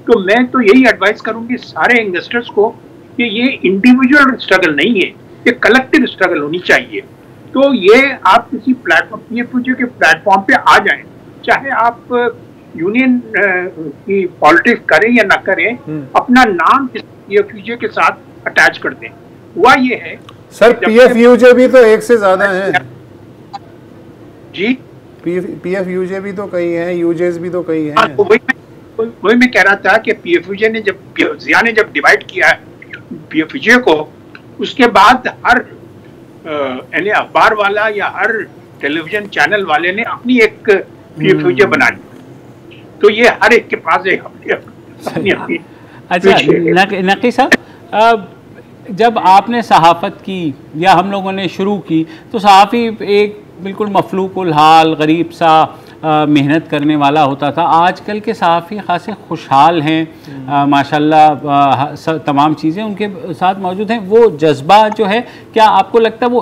तो मैं तो यही एडवाइस करूंगी सारे इन्वेस्टर्स को कि ये इंडिविजुअल स्ट्रगल नहीं है, ये कलेक्टिव स्ट्रगल होनी चाहिए। तो ये आप किसी प्लेटफॉर्म, पीएफयूजे के प्लेटफॉर्म पे आ जाएं, चाहे आप यूनियन की पॉलिटिक्स करें या ना करें, अपना नाम पीएफयूजे के साथ अटैच कर दें। हुआ ये है सर, पीएफयूजे भी तो एक से ज्यादा है जी, पीएफयूजे भी तो कई हैं, यूजेस भी तो कई हैं। तो वही मैं कह रहा था कि पीएफयूजे ने जिया ने जब डिवाइड किया पीएफयूजे को, उसके बाद हर यानी अखबार वाला या हर टेलीविजन चैनल वाले ने अपनी एक पीएफयूजे बना ली। तो ये हर एक के पास है अपनी। अच्छा नकी साहब, जब आपने सहाफ़त की या हम लोगों ने शुरू की तो सहाफ़ी एक बिल्कुल मफलूकुल हाल गरीब सा मेहनत करने वाला होता था। आजकल के सहाफ़ी खासे खुशहाल हैं, माशाल्लाह तमाम चीज़ें उनके साथ मौजूद हैं। वो जज्बा जो है, क्या आपको लगता है वो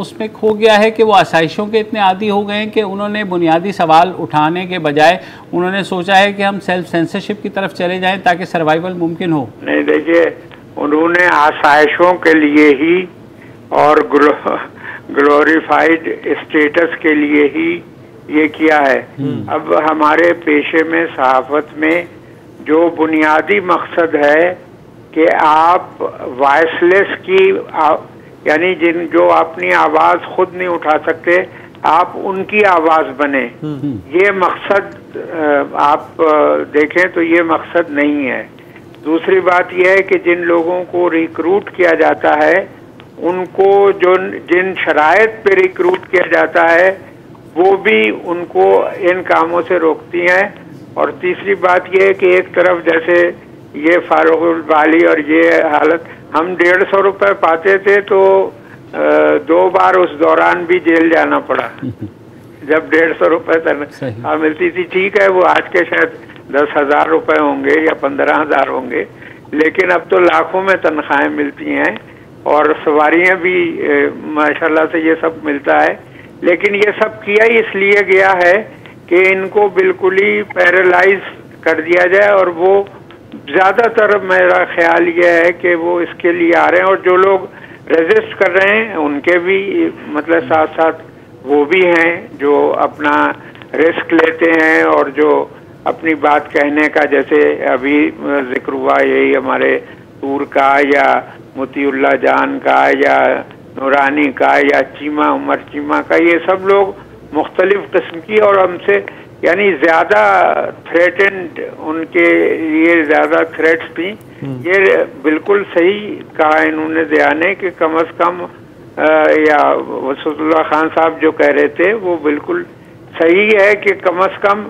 उसमें खो गया है कि वो आसाइशों के इतने आदी हो गए हैं कि उन्होंने बुनियादी सवाल उठाने के बजाय उन्होंने सोचा है कि हम सेल्फ सेंसरशिप की तरफ चले जाएँ ताकि सर्वाइवल मुमकिन हो? नहीं, देखिए, उन्होंने आसाइशों के लिए ही और ग्लोरीफाइड स्टेटस के लिए ही ये किया है। अब हमारे पेशे में, सहाफत में जो बुनियादी मकसद है कि आप वॉइसलेस की यानी जो अपनी आवाज़ खुद नहीं उठा सकते, आप उनकी आवाज़ बने, ये मकसद आप देखें तो ये मकसद नहीं है। दूसरी बात यह है कि जिन लोगों को रिक्रूट किया जाता है उनको जिन शराइत पे रिक्रूट किया जाता है वो भी उनको इन कामों से रोकती हैं। और तीसरी बात यह है कि एक तरफ जैसे ये फारूकुल बाली और ये हालत, हम 150 रुपये पाते थे तो 2 बार उस दौरान भी जेल जाना पड़ा जब 150 रुपये तनख्वाह मिलती थी। ठीक है, वो आज के शायद 10,000 रुपये होंगे या 15,000 होंगे, लेकिन अब तो लाखों में तनख्वाहें मिलती हैं और सवारियां भी माशाल्लाह से ये सब मिलता है। लेकिन ये सब किया ही इसलिए गया है कि इनको बिल्कुल ही पैरालाइज कर दिया जाए, और वो ज़्यादातर मेरा ख्याल ये है कि वो इसके लिए आ रहे हैं। और जो लोग रेजिस्ट कर रहे हैं उनके भी मतलब साथ साथ वो भी हैं जो अपना रिस्क लेते हैं और जो अपनी बात कहने का, जैसे अभी जिक्र हुआ यही हमारे तूर का या मोतीउल्ला जान का या नूरानी का या चीमा उमर चीमा का, ये सब लोग मुख्तलिफ किस्म की और हमसे यानी ज़्यादा थ्रेटेंड, उनके लिए ज़्यादा थ्रेट्स थी। ये बिल्कुल सही कहा इन्होंने दयाने कि कम अज़ कम या वसूलुल्लाह खान साहब जो कह रहे थे वो बिल्कुल सही है कि कम अज़ कम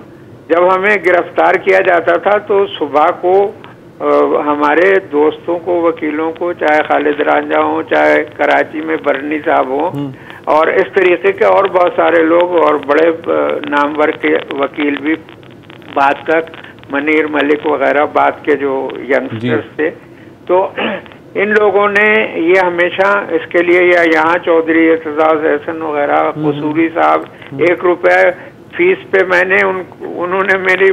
जब हमें गिरफ्तार किया जाता था तो सुबह को हमारे दोस्तों को, वकीलों को, चाहे खालिद रांझा हो, चाहे कराची में बरनी साहब हो और इस तरीके के और बहुत सारे लोग और बड़े नामवर के वकील भी बाद तक, मनीर मलिक वगैरह बाद के जो यंगस्टर्स थे, तो इन लोगों ने ये हमेशा इसके लिए, या यहाँ चौधरी एतजाज एहसन वगैरह, कसूरी साहब 1 रुपये फीस पे मैंने उन्होंने मेरी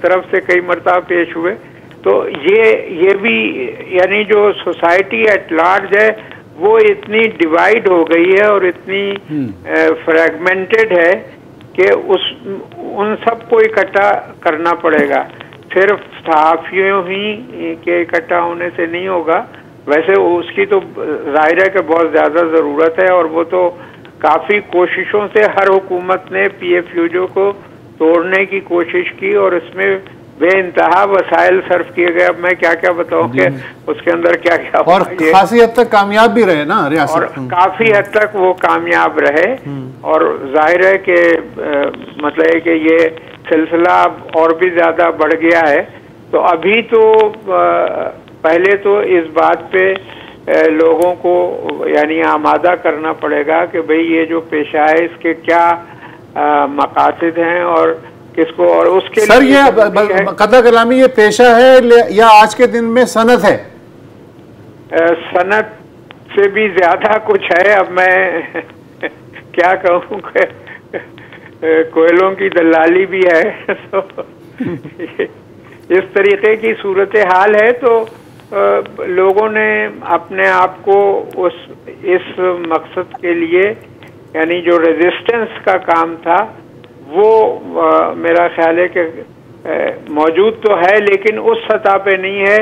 तरफ से कई मरतबा पेश हुए। तो ये भी यानी जो सोसाइटी एट लार्ज है वो इतनी डिवाइड हो गई है और इतनी फ्रैगमेंटेड है कि उन सबको इकट्ठा करना पड़ेगा। सिर्फ सहाफ़ियों ही के इकट्ठा होने से नहीं होगा, वैसे उसकी तो जाहिर है कि बहुत ज़्यादा ज़रूरत है और वो तो काफ़ी कोशिशों से हर हुकूमत ने पीएफयूजे को तोड़ने की कोशिश की और इसमें बेइंतहा वसाइल सर्फ किए गए। अब मैं क्या क्या बताऊं कि उसके अंदर क्या क्या और काफी हद तक कामयाब भी रहे ना रियासत, और काफी हद तक वो कामयाब रहे। और जाहिर है कि मतलब है कि ये सिलसिला और भी ज्यादा बढ़ गया है। तो अभी तो पहले तो इस बात पे लोगों को यानी आमादा करना पड़ेगा कि भाई ये जो पेशा है इसके क्या मकासद हैं और किसको, और उसके सर ये कदर कलामी ये पेशा है या आज के दिन में सनत है? सनत से भी ज्यादा कुछ है। अब मैं क्या कहूँ कि कोयलों की दलाली भी है तो इस तरीके की सूरत हाल है। तो लोगों ने अपने आप को इस मकसद के लिए यानी जो रेजिस्टेंस का काम था वो मेरा ख्याल है कि मौजूद तो है लेकिन उस सतह पे नहीं है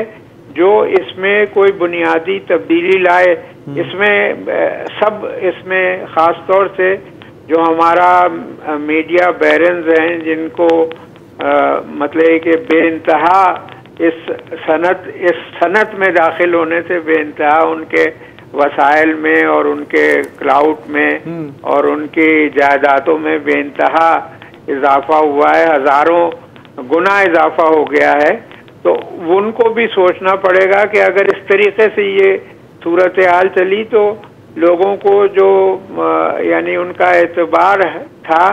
जो इसमें कोई बुनियादी तब्दीली लाए। इसमें सब इसमें ख़ास तौर से जो हमारा मीडिया बैरन्स हैं जिनको मतलब कि बेइंतहा इस सनत में दाखिल होने से बेइंतहा उनके वसाइल में और उनके क्लाउड में और उनकी जायदादों में बेइंतहा इजाफा हुआ है, हजारों गुना इजाफा हो गया है। तो उनको भी सोचना पड़ेगा कि अगर इस तरीके से ये सूरत हाल चली तो लोगों को जो यानी उनका एतबार था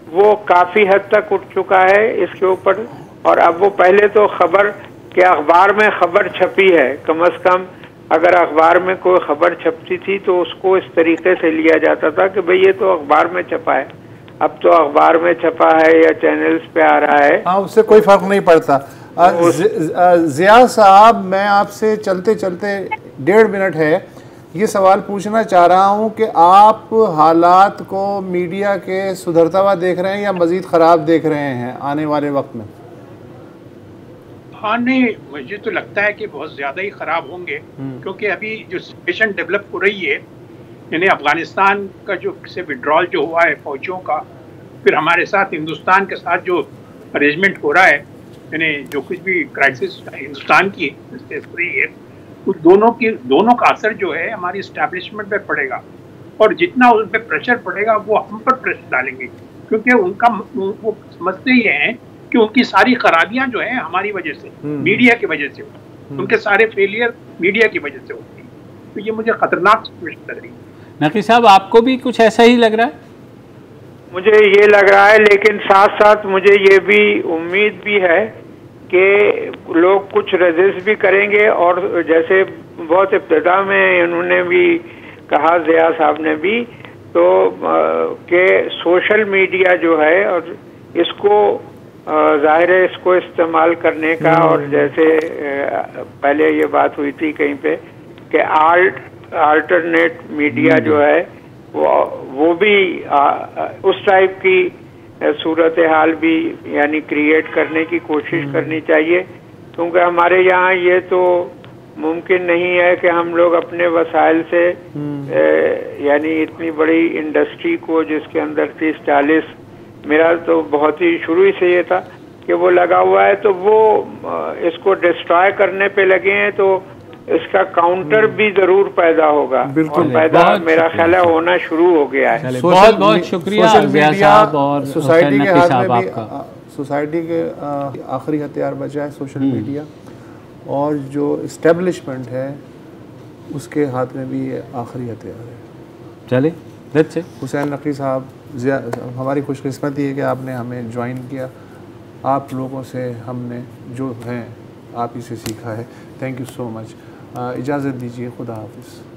वो काफ़ी हद तक उठ चुका है इसके ऊपर। और अब वो पहले तो खबर के अखबार में खबर छपी है, कम से कम अगर अखबार में कोई खबर छपती थी तो उसको इस तरीके से लिया जाता था कि भाई ये तो अखबार में छपा है। अब तो अखबार में छपा है या चैनल्स पे आ रहा है, हाँ उससे कोई फर्क नहीं पड़ता। जिया साहब, मैं आपसे चलते चलते 1.5 मिनट है, ये सवाल पूछना चाह रहा हूँ कि आप हालात को मीडिया के सुधरता हुआ देख रहे हैं या मज़ीद ख़राब देख रहे हैं आने वाले वक्त में? हाँ नहीं, मुझे तो लगता है कि बहुत ज़्यादा ही ख़राब होंगे क्योंकि अभी जो सिचुएशन डेवलप हो रही है यानी अफ़गानिस्तान का जो से विड्रॉल जो हुआ है फ़ौजियों का, फिर हमारे साथ हिंदुस्तान के साथ जो अरेंजमेंट हो रहा है यानी जो कुछ भी क्राइसिस हिंदुस्तान की हो रही है उस दोनों का असर जो है हमारी इस्टेब्लिशमेंट पे पड़ेगा और जितना उन पर प्रेशर पड़ेगा वो हम पर प्रेशर डालेंगे क्योंकि वो समझते ही हैं कि उनकी सारी खराबियां जो हैं हमारी वजह से, मीडिया की वजह से, उनके सारे फेलियर मीडिया की वजह से होती है। तो ये मुझे खतरनाक सिचुएशन लग रही है। नकी साहब, आपको भी कुछ ऐसा ही लग रहा है? मुझे ये लग रहा है, लेकिन साथ साथ मुझे ये भी उम्मीद भी है कि लोग कुछ रेजिस्ट भी करेंगे और जैसे बहुत इब्तिदा में उन्होंने भी कहा, ज़िया साहब ने भी, तो कि सोशल मीडिया जो है और इसको ज़ाहिर है इसको इस्तेमाल करने का, और जैसे पहले ये बात हुई थी कहीं पे कि अल्टरनेट मीडिया जो है वो भी उस टाइप की सूरत हाल भी यानी क्रिएट करने की कोशिश करनी चाहिए, क्योंकि हमारे यहाँ ये तो मुमकिन नहीं है कि हम लोग अपने वसाइल से यानी इतनी बड़ी इंडस्ट्री को जिसके अंदर 30-40 मेरा तो बहुत ही शुरू ही से ये था कि वो लगा हुआ है, तो वो इसको डिस्ट्रॉय करने पे लगे हैं, तो इसका काउंटर भी जरूर पैदा होगा। बिल्कुल पैदा मेरा ख्याल है होना शुरू हो गया है। बहुत बहुत शुक्रिया ज़िया साहब और सोसाइटी के हाथ में भी आपका। सोसाइटी के आखिरी हथियार बचा है सोशल मीडिया, और जो इस्टेब्लिशमेंट है उसके हाथ में भी ये आखिरी हथियार है। चलिए, दैट्स इट। हुसैन नकी साहब, हमारी खुशकिस्मती है कि आपने हमें ज्वाइन किया। आप लोगों से हमने जो हैं आप ही से सीखा है। Thank you so much. इजाज़त दीजिए, खुदा हाफिज़।